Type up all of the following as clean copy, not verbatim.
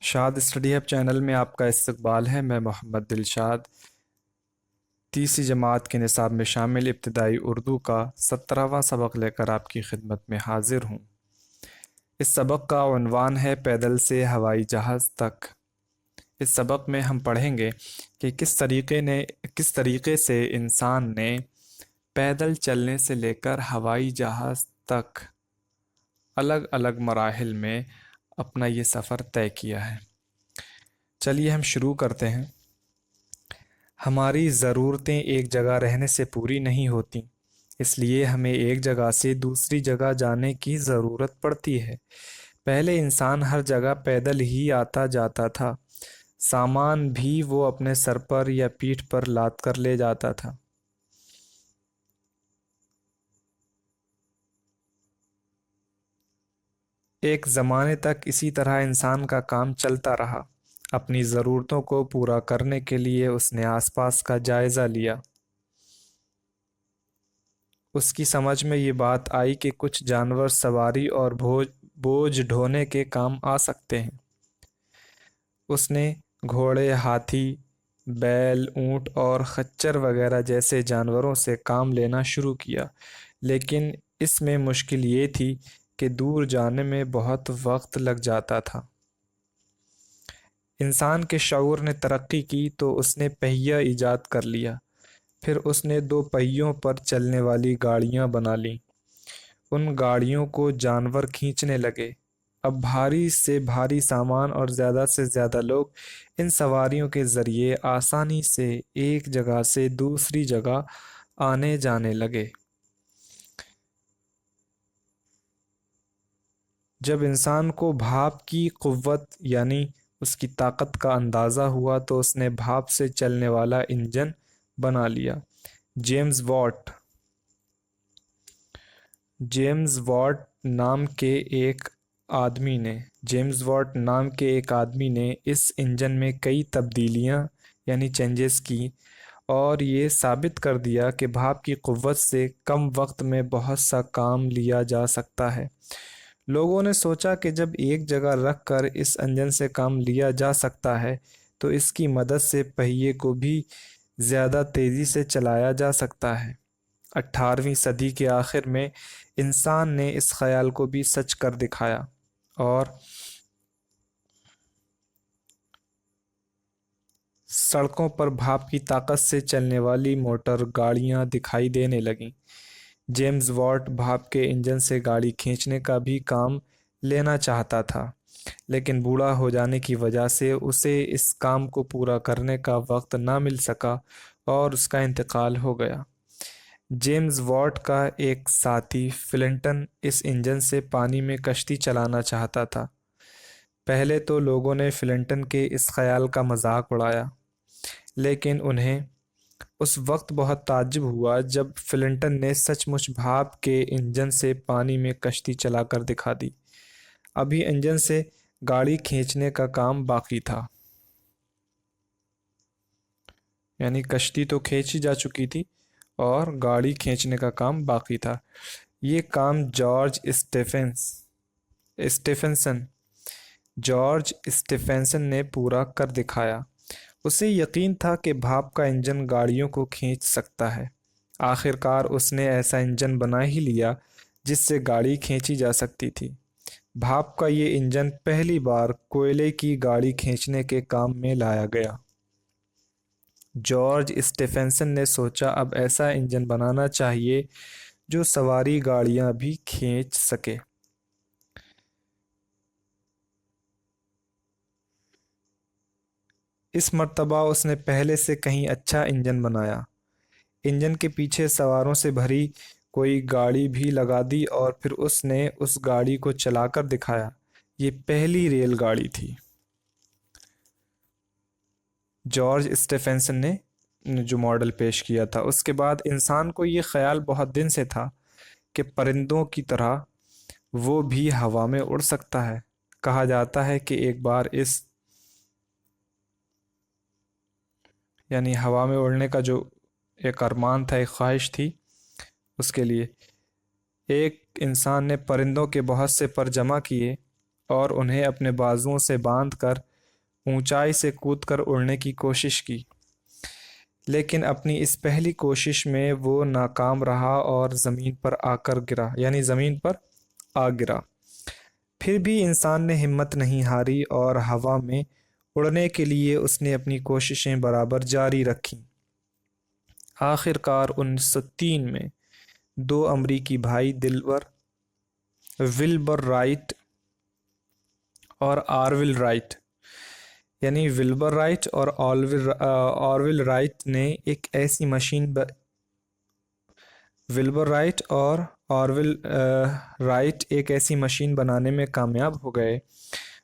شاد study hub channel میں آپ کا استقبال ہے۔ میں محمد دلشاد تیسری جماعت کے نصاب میں شامل ابتدائی اردو کا 17واں سبق لے کر آپ کی خدمت میں حاضر ہوں۔ اس سبق کا عنوان ہے پیدل سے ہوائی جہاز تک۔ اس سبق میں ہم پڑھیں گے کہ کس طریقے سے انسان نے پیدل چلنے سے لے کر ہوائی جہاز تک الگ الگ مراحل میں اپنا یہ سفر طے کیا ہے۔ چلیے ہم شروع کرتے ہیں۔ ہماری ضرورتیں ایک جگہ رہنے سے پوری نہیں ہوتی، اس لیے ہمیں ایک جگہ سے دوسری جگہ جانے کی ضرورت پڑتی ہے۔ پہلے انسان ہر جگہ پیدل ہی آتا جاتا تھا، سامان بھی وہ اپنے سر پر یا پیٹھ پر لاد کر لے جاتا تھا۔ ایک زمانے تک اسی طرح انسان کا کام چلتا رہا۔ اپنی ضرورتوں کو پورا کرنے کے لیے اس نے آس پاس کا جائزہ لیا۔ اس کی سمجھ میں یہ بات آئی کہ کچھ جانور سواری اور بوجھ ڈھونے کے کام آ سکتے ہیں۔ اس نے گھوڑے، ہاتھی، بیل، اونٹ اور خچر وغیرہ جیسے جانوروں سے کام لینا شروع کیا، لیکن اس میں مشکل یہ تھی کہ دور جانے میں بہت وقت لگ جاتا تھا۔ انسان کے شعور نے ترقی کی تو اس نے پہیہ ایجاد کر لیا، پھر اس نے 2 پہیوں پر چلنے والی گاڑیاں بنا لیں۔ ان گاڑیوں کو جانور کھینچنے لگے۔ اب بھاری سے بھاری سامان اور زیادہ سے زیادہ لوگ ان سواریوں کے ذریعے آسانی سے ایک جگہ سے دوسری جگہ آنے جانے لگے۔ جب انسان کو بھاپ کی قوت یعنی اس کی طاقت کا اندازہ ہوا تو اس نے بھاپ سے چلنے والا انجن بنا لیا۔ جیمز واٹ نام کے ایک آدمی نے اس انجن میں کئی تبدیلیاں یعنی چینجز کی اور یہ ثابت کر دیا کہ بھاپ کی قوت سے کم وقت میں بہت سا کام لیا جا سکتا ہے۔ لوگوں نے سوچا کہ جب ایک جگہ رکھ کر اس انجن سے کام لیا جا سکتا ہے تو اس کی مدد سے پہیے کو بھی زیادہ تیزی سے چلایا جا سکتا ہے۔ 18ویں صدی کے آخر میں انسان نے اس خیال کو بھی سچ کر دکھایا اور سڑکوں پر بھاپ کی طاقت سے چلنے والی موٹر گاڑیاں دکھائی دینے لگیں۔ جیمز واٹ بھاپ کے انجن سے گاڑی کھینچنے کا بھی کام لینا چاہتا تھا، لیکن بوڑھا ہو جانے کی وجہ سے اسے اس کام کو پورا کرنے کا وقت نہ مل سکا اور اس کا انتقال ہو گیا۔ جیمز واٹ کا ایک ساتھی فلنٹن اس انجن سے پانی میں کشتی چلانا چاہتا تھا۔ پہلے تو لوگوں نے فلنٹن کے اس خیال کا مذاق اڑایا، لیکن انہیں اس وقت بہت تعجب ہوا جب فلنٹن نے سچ مچ بھاپ کے انجن سے پانی میں کشتی چلا کر دکھا دی۔ ابھی انجن سے گاڑی کھینچنے کا کام باقی تھا، یعنی کشتی تو کھینچی جا چکی تھی اور گاڑی کھینچنے کا کام باقی تھا۔ یہ کام جارج اسٹیفنسن نے پورا کر دکھایا۔ اسے یقین تھا کہ بھاپ کا انجن گاڑیوں کو کھینچ سکتا ہے۔ آخر کار اس نے ایسا انجن بنا ہی لیا جس سے گاڑی کھینچی جا سکتی تھی۔ بھاپ کا یہ انجن پہلی بار کوئلے کی گاڑی کھینچنے کے کام میں لایا گیا۔ جارج اسٹیفنسن نے سوچا اب ایسا انجن بنانا چاہیے جو سواری گاڑیاں بھی کھینچ سکے۔ اس مرتبہ اس نے پہلے سے کہیں اچھا انجن بنایا۔ انجن کے پیچھے سواروں سے بھری کوئی گاڑی بھی لگا دی اور پھر اس نے اس گاڑی کو چلا کر دکھایا۔ یہ پہلی ریل گاڑی تھی۔ جارج اسٹیفنسن نے جو ماڈل پیش کیا تھا، اس کے بعد انسان کو یہ خیال بہت دن سے تھا کہ پرندوں کی طرح وہ بھی ہوا میں اڑ سکتا ہے۔ کہا جاتا ہے کہ ایک بار یعنی ہوا میں اڑنے کا جو ایک ارمان تھا، ایک خواہش تھی، اس کے لیے ایک انسان نے پرندوں کے بہت سے پر جمع کیے اور انہیں اپنے بازوؤں سے باندھ کر اونچائی سے کود کر اڑنے کی کوشش کی، لیکن اپنی اس پہلی کوشش میں وہ ناکام رہا اور زمین پر آ کر گرا، یعنی زمین پر آ گرا۔ پھر بھی انسان نے ہمت نہیں ہاری اور ہوا میں اڑنے کے لیے اس نے اپنی کوششیں برابر جاری رکھیں۔ آخر کار 1903 میں دو امریکی بھائی ولبر رائٹ اور آرول رائٹ، یعنی ولبر رائٹ اور آرول رائٹ نے ایک ایسی مشین ولبر رائٹ اور آرول رائٹ ایک ایسی مشین بنانے میں کامیاب ہو گئے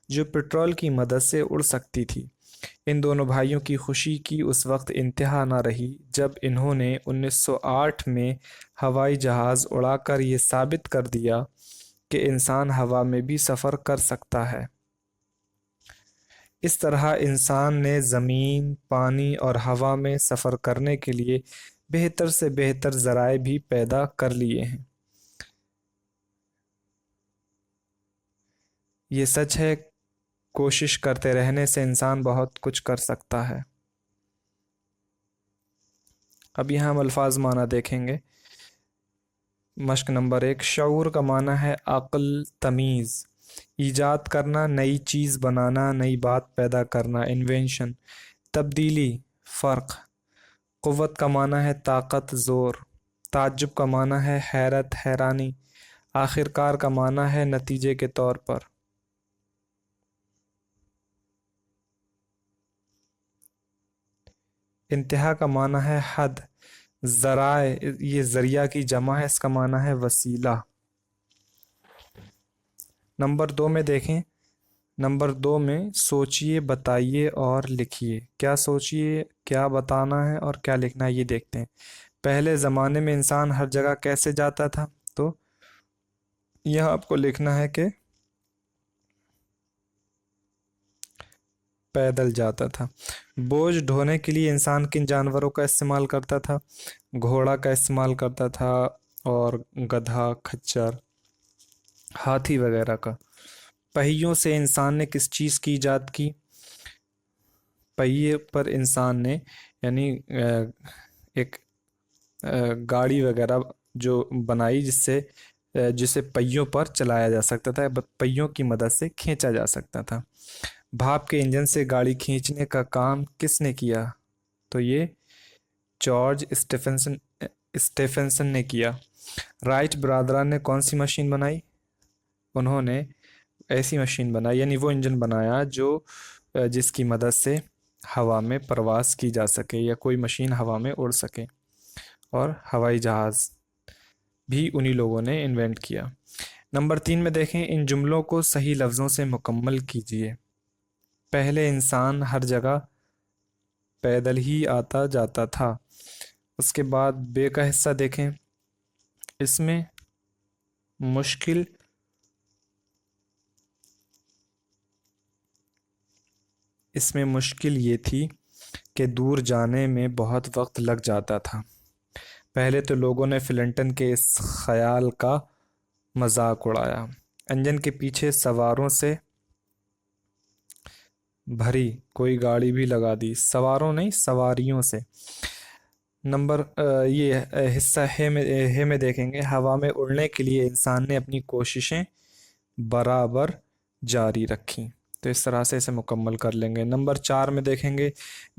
جو پیٹرول کی مدد سے اڑ سکتی تھی۔ ان دونوں بھائیوں کی خوشی کی اس وقت انتہا نہ رہی جب انہوں نے 1908 میں ہوائی جہاز اڑا کر یہ ثابت کر دیا کہ انسان ہوا میں بھی سفر کر سکتا ہے۔ اس طرح انسان نے زمین، پانی اور ہوا میں سفر کرنے کے لیے بہتر سے بہتر ذرائع بھی پیدا کر لیے ہیں۔ یہ سچ ہے، کوشش کرتے رہنے سے انسان بہت کچھ کر سکتا ہے۔ اب یہاں ہم الفاظ معنی دیکھیں گے۔ مشق نمبر 1، شعور کا معنی ہے عقل، تمیز، ایجاد کرنا، نئی چیز بنانا، نئی بات پیدا کرنا، انوینشن، تبدیلی، فرق۔ قوت کا معنی ہے طاقت، زور۔ تعجب کا معنی ہے حیرت، حیرانی۔ آخرکار کا معنی ہے نتیجے کے طور پر۔ انتہا کا معنی ہے حد، ذرائع، یہ ذریعہ کی جمع ہے، اس کا معنی ہے وسیلہ۔ نمبر 2 میں دیکھیں، نمبر 2 میں سوچئے، بتائیے اور لکھیے۔ کیا سوچئے، کیا بتانا ہے اور کیا لکھنا ہے، یہ دیکھتے ہیں۔ پہلے زمانے میں انسان ہر جگہ کیسے جاتا تھا؟ تو یہاں آپ کو لکھنا ہے کہ پیدل جاتا تھا۔ بوجھ ڈھونے کے لیے انسان کن جانوروں کا استعمال کرتا تھا؟ گھوڑا کا استعمال کرتا تھا اور گدھا، کھچر، ہاتھی وغیرہ کا۔ پہیوں سے انسان نے کس چیز کی ایجاد کی؟ پہیے پر انسان نے یعنی ایک گاڑی وغیرہ جو بنائی جسے پہیوں پر چلایا جا سکتا تھا، پہیوں کی مدد سے کھینچا جا سکتا تھا۔ بھاپ کے انجن سے گاڑی کھینچنے کا کام کس نے کیا؟ تو یہ جارج اسٹیفنسن نے کیا۔ رائٹ برادران نے کون سی مشین بنائی؟ انہوں نے ایسی مشین بنائی، یعنی وہ انجن بنایا جس کی مدد سے ہوا میں پرواز کی جا سکے یا کوئی مشین ہوا میں اڑ سکے، اور ہوائی جہاز بھی انہی لوگوں نے انوینٹ کیا۔ نمبر 3 میں دیکھیں، ان جملوں کو صحیح لفظوں سے مکمل کیجیے۔ پہلے انسان ہر جگہ پیدل ہی آتا جاتا تھا۔ اس کے بعد بے کا حصہ دیکھیں، اس میں مشکل یہ تھی کہ دور جانے میں بہت وقت لگ جاتا تھا۔ پہلے تو لوگوں نے فلنٹن کے اس خیال کا مذاق اڑایا، انجن کے پیچھے سواروں سے بھری کوئی گاڑی بھی لگا دی، سواروں نہیں سواریوں سے۔ یہ حصہ ہے میں دیکھیں گے، ہوا میں اڑنے کے لیے انسان نے اپنی کوششیں برابر جاری رکھیں۔ تو اس طرح سے اسے مکمل کر لیں گے۔ نمبر 4 میں دیکھیں گے،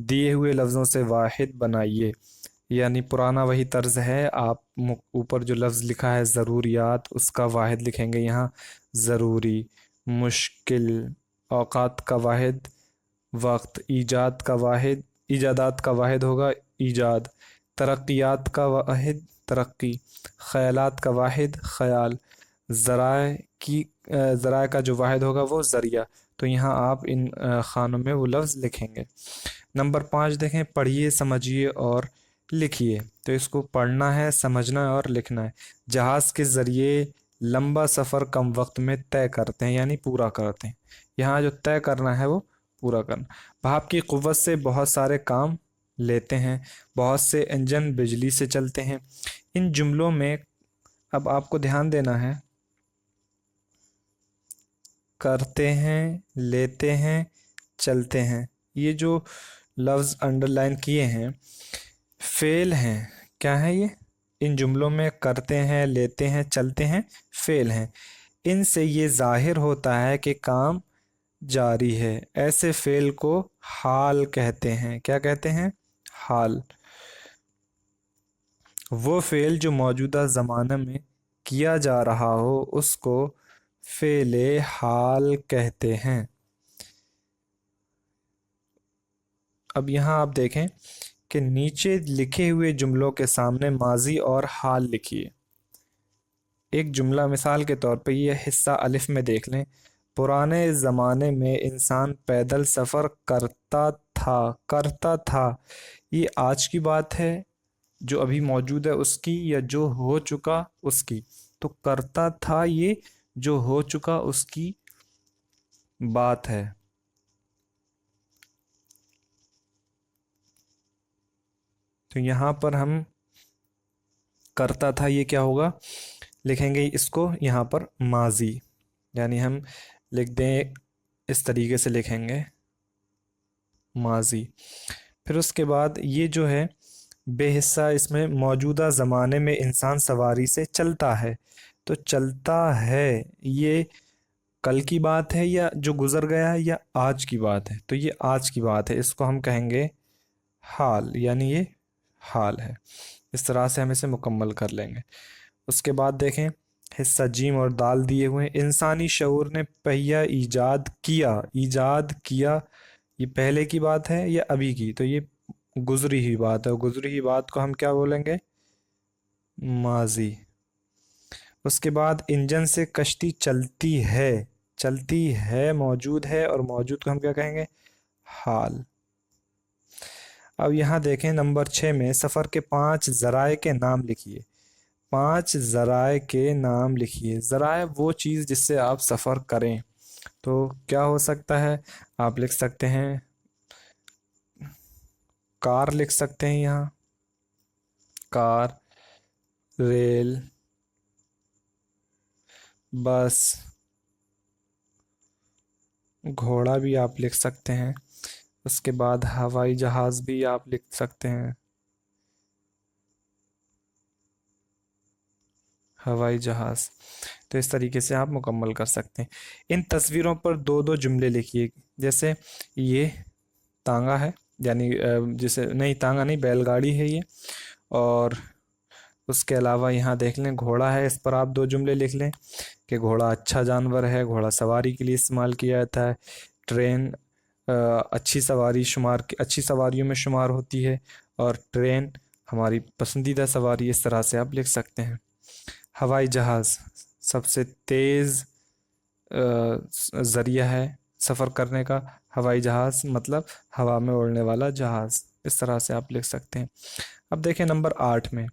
دیے ہوئے لفظوں سے واحد بنائیے، یعنی پرانا وہی طرز ہے۔ آپ اوپر جو لفظ لکھا ہے ضروریات، اس کا واحد لکھیں گے یہاں ضروری، مشکل، اوقات کا واحد وقت، ایجادات کا واحد ہوگا ایجاد، ترقیات کا واحد ترقی، خیالات کا واحد خیال، ذرائع کا جو واحد ہوگا وہ ذریعہ۔ تو یہاں آپ ان خانوں میں وہ لفظ لکھیں گے۔ نمبر 5 دیکھیں، پڑھیے، سمجھیے اور لکھیے۔ تو اس کو پڑھنا ہے، سمجھنا ہے اور لکھنا ہے۔ جہاز کے ذریعے لمبا سفر کم وقت میں طے کرتے ہیں، یعنی پورا کرتے ہیں۔ یہاں جو طے کرنا ہے وہ پورا کرنا۔ بھاپ کی قوت سے بہت سارے کام لیتے ہیں، بہت سے انجن بجلی سے چلتے ہیں۔ ان جملوں میں اب آپ کو دھیان دینا ہے، کرتے ہیں، لیتے ہیں، چلتے ہیں. یہ جو لفظ انڈر لائن کیے ہیں فعل ہیں. کیا ہے یہ؟ ان جملوں میں کرتے ہیں، لیتے ہیں، چلتے ہیں فعل ہیں. ان سے یہ ظاہر ہوتا ہے کہ کام جاری ہے. ایسے فعل کو حال کہتے ہیں. کیا کہتے ہیں؟ حال. وہ فعل جو موجودہ زمانے میں کیا جا رہا ہو اس کو فعل حال کہتے ہیں. اب یہاں آپ دیکھیں کہ نیچے لکھے ہوئے جملوں کے سامنے ماضی اور حال لکھیے. ایک جملہ مثال کے طور پہ یہ حصہ الف میں دیکھ لیں. پرانے زمانے میں انسان پیدل سفر کرتا تھا. کرتا تھا یہ آج کی بات ہے جو ابھی موجود ہے اس کی، یا جو ہو چکا اس کی؟ تو کرتا تھا یہ جو ہو چکا اس کی بات ہے. تو یہاں پر ہم کرتا تھا یہ کیا ہوگا، لکھیں گے اس کو یہاں پر ماضی، یعنی ہم لکھ دیں اس طریقے سے لکھیں گے ماضی. پھر اس کے بعد یہ جو ہے بے حصہ، اس میں موجودہ زمانے میں انسان سواری سے چلتا ہے. تو چلتا ہے یہ کل کی بات ہے یا جو گزر گیا ہے یا آج کی بات ہے؟ تو یہ آج کی بات ہے. اس کو ہم کہیں گے حال، یعنی یہ حال ہے. اس طرح سے ہم اسے مکمل کر لیں گے. اس کے بعد دیکھیں حصہ جیم اور دال دیے ہوئے ہیں. انسانی شعور نے پہیہ ایجاد کیا. ایجاد کیا یہ پہلے کی بات ہے یا ابھی کی؟ تو یہ گزری ہوئی بات ہے. گزری ہوئی بات کو ہم کیا بولیں گے؟ ماضی. اس کے بعد انجن سے کشتی چلتی ہے. چلتی ہے موجود ہے، اور موجود کو ہم کیا کہیں گے؟ حال. اب یہاں دیکھیں نمبر 6 میں سفر کے 5 ذرائع کے نام لکھیے. 5 ذرائع کے نام لکھیے. ذرائع وہ چیز جس سے آپ سفر کریں. تو کیا ہو سکتا ہے؟ آپ لکھ سکتے ہیں کار، لکھ سکتے ہیں یہاں کار، ریل، بس، گھوڑا بھی آپ لکھ سکتے ہیں. اس کے بعد ہوائی جہاز بھی آپ لکھ سکتے ہیں. ہوائی جہاز. تو اس طریقے سے آپ مکمل کر سکتے ہیں. ان تصویروں پر 2 جملے لکھیے. جیسے یہ تانگا ہے، یعنی جسے نہیں، تانگا نہیں، بیل گاڑی ہے یہ. اور اس کے علاوہ یہاں دیکھ لیں گھوڑا ہے، اس پر آپ 2 جملے لکھ لیں کہ گھوڑا اچھا جانور ہے، گھوڑا سواری کے لیے استعمال کیا جاتا ہے. ٹرین اچھی سواریوں میں شمار ہوتی ہے، اور ٹرین ہماری پسندیدہ سواری. اس طرح سے آپ لکھ سکتے ہیں. ہوائی جہاز سب سے تیز ذریعہ ہے سفر کرنے کا. ہوائی جہاز مطلب ہوا میں اڑنے والا جہاز. اس طرح سے آپ لکھ سکتے ہیں. اب دیکھیں نمبر 8 میں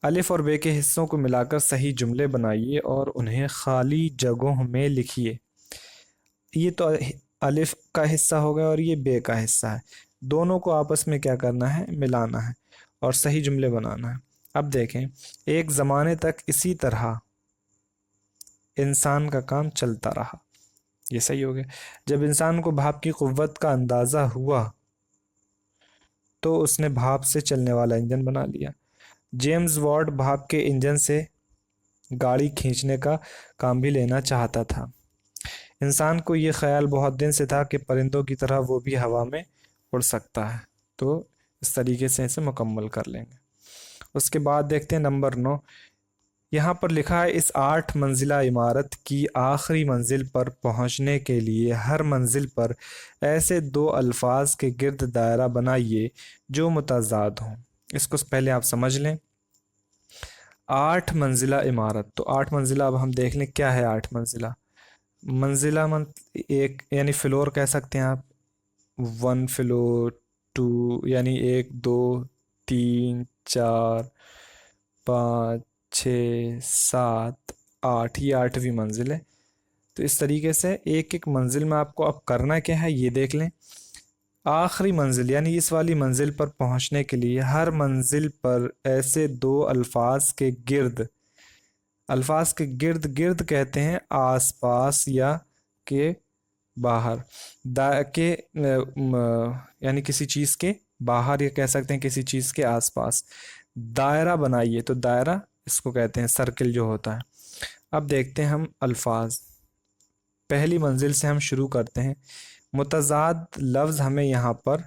الف اور بے کے حصوں کو ملا کر صحیح جملے بنائیے اور انہیں خالی جگہوں میں لکھیے. یہ تو الف کا حصہ ہو گیا اور یہ بے کا حصہ ہے. دونوں کو آپس میں کیا کرنا ہے؟ ملانا ہے اور صحیح جملے بنانا ہے. اب دیکھیں ایک زمانے تک اسی طرح انسان کا کام چلتا رہا. یہ صحیح ہو گیا. جب انسان کو بھاپ کی قوت کا اندازہ ہوا تو اس نے بھاپ سے چلنے والا انجن بنا لیا. جیمز واٹ بھاپ کے انجن سے گاڑی کھینچنے کا کام بھی لینا چاہتا تھا. انسان کو یہ خیال بہت دن سے تھا کہ پرندوں کی طرح وہ بھی ہوا میں اڑ سکتا ہے. تو اس طریقے سے اسے مکمل کر لیں گے. اس کے بعد دیکھتے ہیں نمبر 9. یہاں پر لکھا ہے اس 8 منزلہ عمارت کی آخری منزل پر پہنچنے کے لیے ہر منزل پر ایسے 2 الفاظ کے گرد دائرہ بنائیے جو متضاد ہوں. اس کو پہلے آپ سمجھ لیں. 8 منزلہ عمارت، تو 8 منزلہ اب ہم دیکھ لیں کیا ہے 8 منزلہ. منزلہ ایک یعنی فلور کہہ سکتے ہیں آپ. 1 فلور، 2 یعنی 1 2 3 4 5 6 7 8، یہ 8ویں منزل ہے. تو اس طریقے سے ایک ایک منزل میں آپ کو اب کرنا کیا ہے یہ دیکھ لیں. آخری منزل یعنی اس والی منزل پر پہنچنے کے لیے ہر منزل پر ایسے 2 الفاظ کے گرد، الفاظ کے گرد، گرد کہتے ہیں آس پاس یا کے باہر، دا کے یعنی کسی چیز کے باہر، یا کہہ سکتے ہیں کسی چیز کے آس پاس۔ دائرہ بنائیے، تو دائرہ اس کو کہتے ہیں سرکل جو ہوتا ہے۔ اب دیکھتے ہیں ہم الفاظ، پہلی منزل سے ہم شروع کرتے ہیں۔ متضاد لفظ ہمیں یہاں پر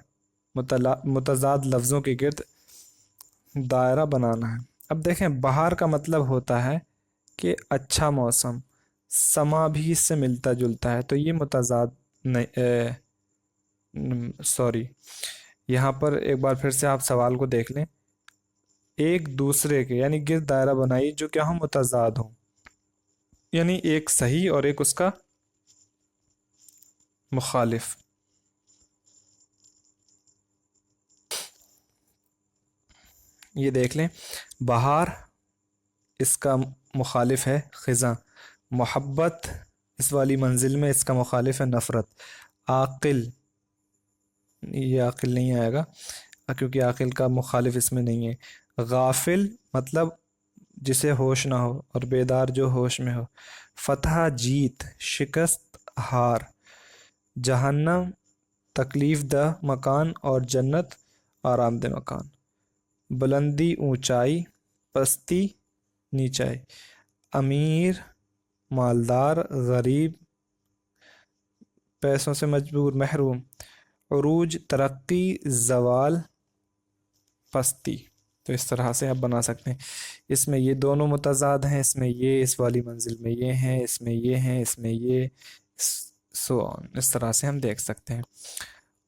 متضاد لفظوں کے گرد دائرہ بنانا ہے۔ اب دیکھیں بہار کا مطلب ہوتا ہے کہ اچھا موسم، سما بھی اس سے ملتا جلتا ہے، تو یہ متضاد نہیں، سوری، یہاں پر ایک بار پھر سے آپ سوال کو دیکھ لیں۔ ایک دوسرے کے یعنی گرد دائرہ بنائی جو کیا ہوں، متضاد ہوں، یعنی ایک صحیح اور ایک اس کا مخالف۔ یہ دیکھ لیں، بہار اس کا مخالف ہے خزاں، محبت اس والی منزل میں اس کا مخالف ہے نفرت، عاقل، یہ عاقل نہیں آئے گا کیونکہ عاقل کا مخالف اس میں نہیں ہے، غافل مطلب جسے ہوش نہ ہو، اور بیدار جو ہوش میں ہو، فتح جیت، شکست ہار، جہنم تکلیف دہ مکان اور جنت آرام دہ مکان، بلندی اونچائی، پستی نیچائی، امیر مالدار، غریب پیسوں سے مجبور محروم، عروج ترقی، زوال پستی۔ تو اس طرح سے آپ بنا سکتے ہیں۔ اس میں یہ دونوں متضاد ہیں، اس میں یہ اس والی منزل میں یہ ہیں، اس میں یہ ہیں، اس میں یہ، سو آن، اس طرح سے ہم دیکھ سکتے ہیں۔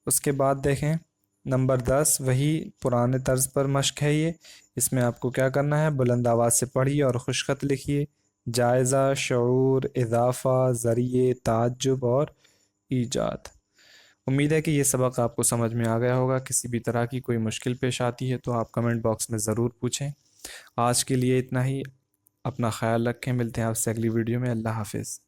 اس کے بعد دیکھیں نمبر 10، وہی پرانے طرز پر مشق ہے یہ۔ اس میں آپ کو کیا کرنا ہے، بلند آواز سے پڑھیے اور خوش خط لکھیے، جائزہ، شعور، اضافہ، ذریعے، تعجب اور ایجاد۔ امید ہے کہ یہ سبق آپ کو سمجھ میں آ گیا ہوگا۔ کسی بھی طرح کی کوئی مشکل پیش آتی ہے تو آپ کمنٹ باکس میں ضرور پوچھیں۔ آج کے لیے اتنا ہی، اپنا خیال رکھیں، ملتے ہیں آپ سے اگلی ویڈیو میں۔ اللہ حافظ۔